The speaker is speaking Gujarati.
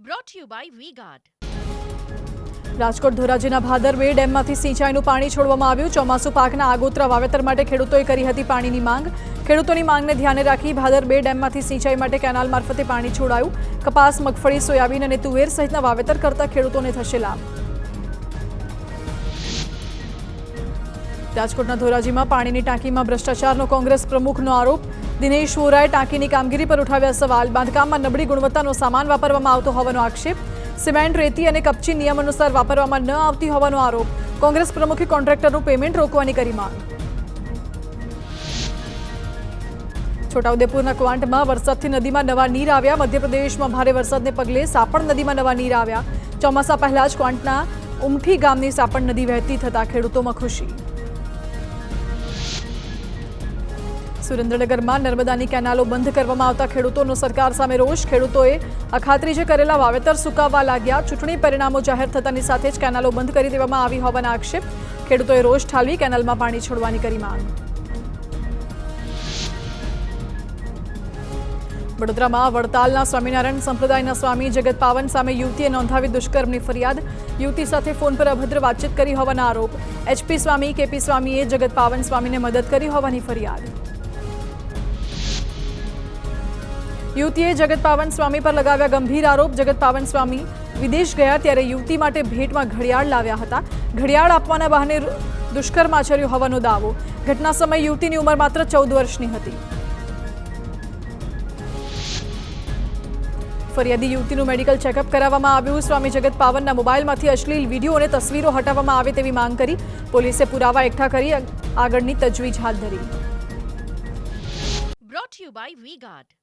brought to you by V-Guard. Rajkot ધોરાજીના Bhadar બે ડેમમાંથી સિંચાઈનું પાણી છોડવામાં આવ્યું। ચોમાસુ પાકના આગોતરા વાવેતર માટે ખેડૂતોએ કરી હતી પાણીની માંગ। ખેડૂતોની માંગને ધ્યાને રાખી ભાદર બે ડેમમાંથી સિંચાઈ માટે કેનાલ મારફતે પાણી છોડાયું। કપાસ, મગફળી, સોયાબીન અને તુવેર સહિતના વાવેતર કરતા ખેડૂતોને થશે લાભ। રાજકોટના ધોરાજીમાં પાણીની ટાંકીમાં ભ્રષ્ટાચારનો કોંગ્રેસ પ્રમુખનો આરોપ। દિનેશ વોરાએ ટાંકીની કામગીરી પર ઉઠાવ્યા સવાલ। બાંધકામમાં નબળી ગુણવત્તાનો સામાન વાપરવામાં આવતો હોવાનો આક્ષેપ। સિમેન્ટ, રેતી અને કપચી નિયમ અનુસાર વાપરવામાં ન આવતી હોવાનો આરોપ। કોંગ્રેસ પ્રમુખે કોન્ટ્રાક્ટરનું પેમેન્ટ રોકવાની કરી માંગ। છોટાઉદેપુરના ક્વાંટમાં વરસાદથી નદીમાં નવા નીર આવ્યા। મધ્યપ્રદેશમાં ભારે વરસાદને પગલે સાપણ નદીમાં નવા નીર આવ્યા। ચોમાસા પહેલા જ ક્વાંટના ઉમઠી ગામની સાપણ નદી વહેતી થતા ખેડૂતોમાં ખુશી। સુરેન્દ્રનગરમાં નર્મદાની કેનાલો બંધ કરવામાં આવતા ખેડૂતોનો સરકાર સામે રોષ। ખેડૂતોએ અખાત્રીજે કરેલા વાવેતર સુકાવવા લાગ્યા। ચૂંટણી પરિણામો જાહેર થતાની સાથે જ કેનાલો બંધ કરી દેવામાં આવી હોવાના આક્ષેપ। ખેડૂતોએ રોષ ઠાલવી કેનાલમાં પાણી છોડવાની કરી માંગ। વડોદરામાં વડતાલના સ્વામિનારાયણ સંપ્રદાયના સ્વામી જગત પાવન સામે યુવતીએ નોંધાવી દુષ્કર્મની ફરિયાદ। યુવતી સાથે ફોન પર અભદ્ર વાતચીત કરી હોવાના આરોપ। એચપી સ્વામી, કેપી સ્વામીએ જગત પાવન સ્વામીને મદદ કરી હોવાની ફરિયાદ। યુવતીએ જગત પાવન સ્વામી પર લગાવ્યા ગંભીર આરોપ। જગત પાવન સ્વામી વિદેશ ગયા ત્યારે યુવતી માટે ભેટમાં ઘડિયાળ લાવ્યા હતા। ઘડિયાળ આપવાના બહાને દુષ્કર્મ આચર્યું હોવાનો દાવો। ઘટના સમયે યુવતીની ઉંમર માત્ર 14 વર્ષની હતી। ફરિયાદી યુવતીનું મેડિકલ ચેકઅપ કરાવવામાં આવ્યું। સ્વામી જગત પાવનના મોબાઈલમાંથી અશ્લીલ વિડીયો અને તસવીરો હટાવવામાં આવે તેવી માંગ કરી પોલીસે પુરાવા એકઠા કરી આગળની તજવીજ હાથ ધરી। Brought to you by V-Guard.